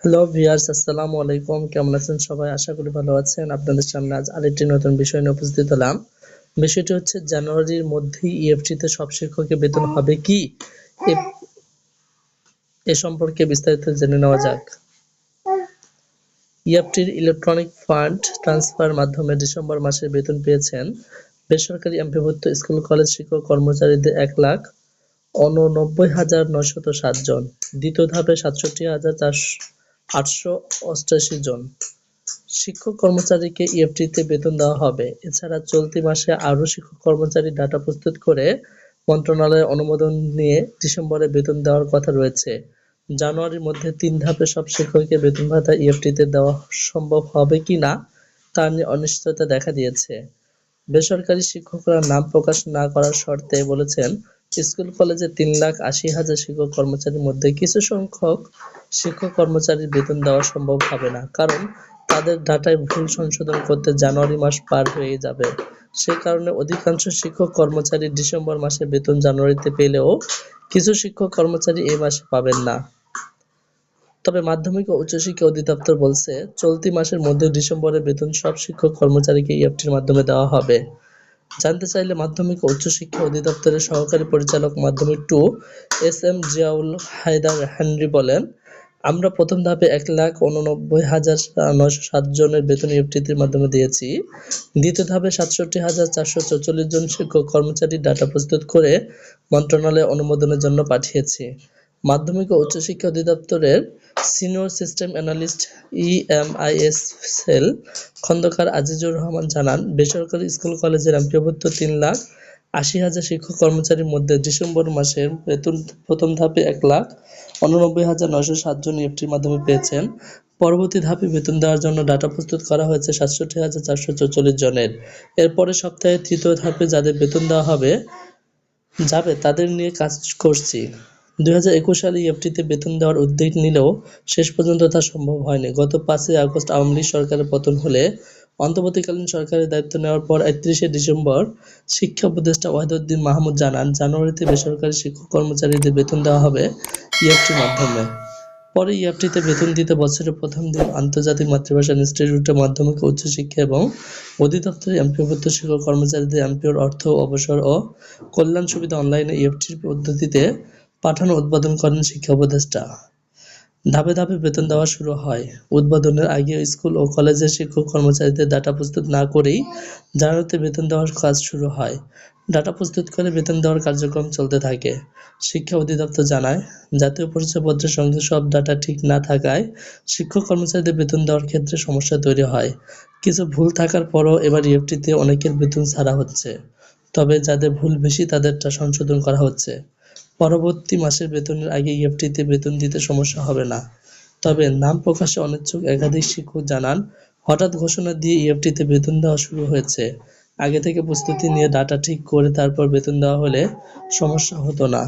Hello viewers, আসসালামু আলাইকুম। কেমন আছেন সবাই? আশা করি ভালো আছেন। আপনাদের সামনে আজ আরেকটি নতুন বিষয় নিয়ে উপস্থিত হলাম। বিষয়টি হচ্ছে জানুয়ারির মধ্যেই ইএফটিতে সব শিক্ষকের বেতন হবে কি? এ এ সম্পর্কে বিস্তারিত জেনে নেওয়া যাক। ইএফটির ইলেকট্রনিক ফান্ড ট্রান্সফার মাধ্যমে ডিসেম্বর মাসে বেতন পেয়েছেন বেসরকারি এমপিভুক্ত স্কুল কলেজ শিক্ষক কর্মচারীদের ১,৮৯,৯০৭ জন। দ্বিতীয় ধাপে ৬৭,৮৮৮ জন শিক্ষক কর্মচারীকে ইএফটিতে বেতন দেওয়া হবে। এছাড়া চলতি মাসে আরও শিক্ষক কর্মচারী ডাটা প্রস্তুত করে মন্ত্রণালয়ের অনুমোদন নিয়ে ডিসেম্বরে বেতন দেওয়ার কথা রয়েছে। জানুয়ারির মধ্যে ৩ ধাপে সব শিক্ষককে বেতন ভাতা ইএফটিতে দেওয়া সম্ভব হবে কি না তা নিয়ে অনিশ্চয়তা দেখা দিয়েছে। বেসরকারি শিক্ষকরা নাম প্রকাশ না করার শর্তে বলেছেন, স্কুল কলেজে ৩,৮০,০০০ শিক্ষক কর্মচারীর মধ্যে কিছু সংখ্যক শিক্ষক কর্মচারীর বেতন দেওয়া সম্ভব হবে না, কারণ তাদের ডাটায় ভুল সংশোধন করতে জানুয়ারি মাস পার হয়ে যাবে। সে কারণে অধিকাংশ শিক্ষক কর্মচারী ডিসেম্বর মাসে বেতন জানুয়ারিতে পেলেও কিছু শিক্ষক কর্মচারী এই মাসে পাবেন না। তবে মাধ্যমিক ও উচ্চশিক্ষা অধিদপ্তর বলছে, চলতি মাসের মধ্যে ডিসেম্বরে বেতন সব শিক্ষক কর্মচারীকে ইএফটির মাধ্যমে দেওয়া হবে। জানতে চাইলে মাধ্যমিক ও উচ্চশিক্ষা অধিদপ্তরের সহকারী পরিচালক মাধ্যমিক 2 এস.এম. জিয়াউল হায়দার হেনরি বলেন, আমরা প্রথম ধাপে ১,৮৯,৯০৭ জনের বেতন ইএফটির মাধ্যমে দিয়েছি। দ্বিতীয় ধাপে ৬৭,৪৪৪ জন শিক্ষক কর্মচারী ডাটা প্রস্তুত করে মন্ত্রণালয়ে অনুমোদনের জন্য পাঠিয়েছি। মাধ্যমিক ও উচ্চশিক্ষা অধিদপ্তরের senior system analyst EMIS cell Khandaker Azizur Rahman জানান, বেসরকারি স্কুল কলেজের এমপিওভুক্ত ৩,৮০,০০০ শিক্ষক কর্মচারীর মধ্যে ডিসেম্বর মাসের বেতন প্রথম ধাপে ১,৮৯,৯০৭ জন ইএফটির মাধ্যমে পেয়েছেন। পরবর্তী ধাপে বেতন দেওয়ার জন্য ডাটা প্রস্তুত করা হয়েছে ৬৭,৪৪৪ জনের। এর পরের সপ্তাহে তৃতীয় ধাপে যাদের বেতন দেওয়া যাবে তাদের নিয়ে কাজ করছি। ২০২১ সালে ইএফটিতে বেতন দেওয়ার উদ্যোগ নিলেও শেষ পর্যন্ত তা সম্ভব হয়নি। গত ৫ই আগস্ট আওয়ামী লীগ সরকারের পতন হলে অন্তর্বর্তীকালীন সরকারের দায়িত্ব নেওয়ার পর ৩১শে ডিসেম্বর শিক্ষা উপদেষ্টা ওয়াহিদুদ্দিন মাহমুদ জানান, জানুয়ারিতে বেসরকারি শিক্ষক কর্মচারীদের বেতন দেওয়া হবে ইএফটির মাধ্যমে। পরে ইএফটিতে বেতন দিতে বছরের প্রথম দিন আন্তর্জাতিক মাতৃভাষা ইনস্টিটিউটে মাধ্যমিক ও উচ্চশিক্ষা এবং অধিদপ্তরের এমপিওভুক্ত শিক্ষক কর্মচারীদের এমপিওর অর্থ, অবসর ও কল্যাণ সুবিধা অনলাইনে ইএফটির পদ্ধতিতে পাঠানো উদ্বোধন করেন শিক্ষা উপদেষ্টা। ধাপে ধাপে বেতন দেওয়া শুরু হয়। উদ্বোধনের আগে স্কুল ও কলেজের শিক্ষক কর্মচারীদের ডাটা প্রস্তুত না করেই জানুয়ারিতে বেতন দেওয়ার কাজ শুরু হয়। ডাটা প্রস্তুত করে বেতন দেওয়ার কার্যক্রম চলতে থাকে। শিক্ষা অধিদপ্তর জানায়, জাতীয় পরিচয়পত্রের সঙ্গে সব ডাটা ঠিক না থাকায় শিক্ষক কর্মচারীদের বেতন দেওয়ার ক্ষেত্রে সমস্যা তৈরি হয়। কিছু ভুল থাকার পরও এবার ইএফটিতে অনেকের বেতন ছাড়া হচ্ছে। তবে যাদের ভুল বেশি তাদেরটা সংশোধন করা হচ্ছে। পরবর্তী মাসের বেতনের আগে ইএফটিতে বেতন দিতে সমস্যা হবে না। তবে নাম প্রকাশে অনিচ্ছুক একাধিক শিক্ষক জানান, হঠাৎ ঘোষণা দিয়ে ইএফটিতে বেতন দেওয়া শুরু হয়েছে। আগে থেকে প্রস্তুতি নিয়ে ডাটা ঠিক করে তারপর বেতন দেওয়া হলে সমস্যা হতো না।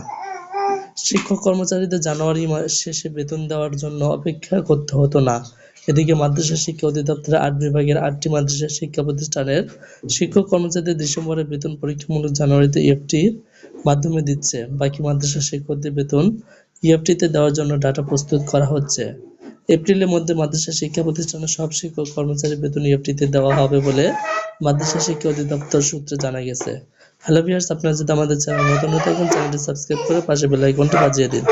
শিক্ষক কর্মচারীদের জানুয়ারি মাস শেষে বেতন দেওয়ার জন্য অপেক্ষা করতে হতো না। এদিকে মাদ্রাসা শিক্ষা অধিদপ্তরের ৮ বিভাগের ৮টি মাদ্রাসা শিক্ষা প্রতিষ্ঠানের শিক্ষক কর্মচারীদের ডিসেম্বরের বেতন পরীক্ষামূলক জানুয়ারিতে ইএফটির মাধ্যমে দিচ্ছে। বাকি মাদ্রাসা শিক্ষকদের বেতন ইএফটিতে দেওয়ার জন্য ডাটা প্রস্তুত করা হচ্ছে। এপ্রিলের মধ্যে মাদ্রাসা শিক্ষা প্রতিষ্ঠানের সব শিক্ষক কর্মচারীর বেতন ইএফটিতে দেওয়া হবে বলে মাদ্রাসা শিক্ষা অধিদপ্তর সূত্রে জানা গেছে। হ্যালো ভিউয়ার্স, আপনারা যদি আমাদের চ্যানেল নতুন হয়ে থাকেন চ্যানেলটি সাবস্ক্রাইব করে পাশে বেল আইকনটি বাজিয়ে দিন।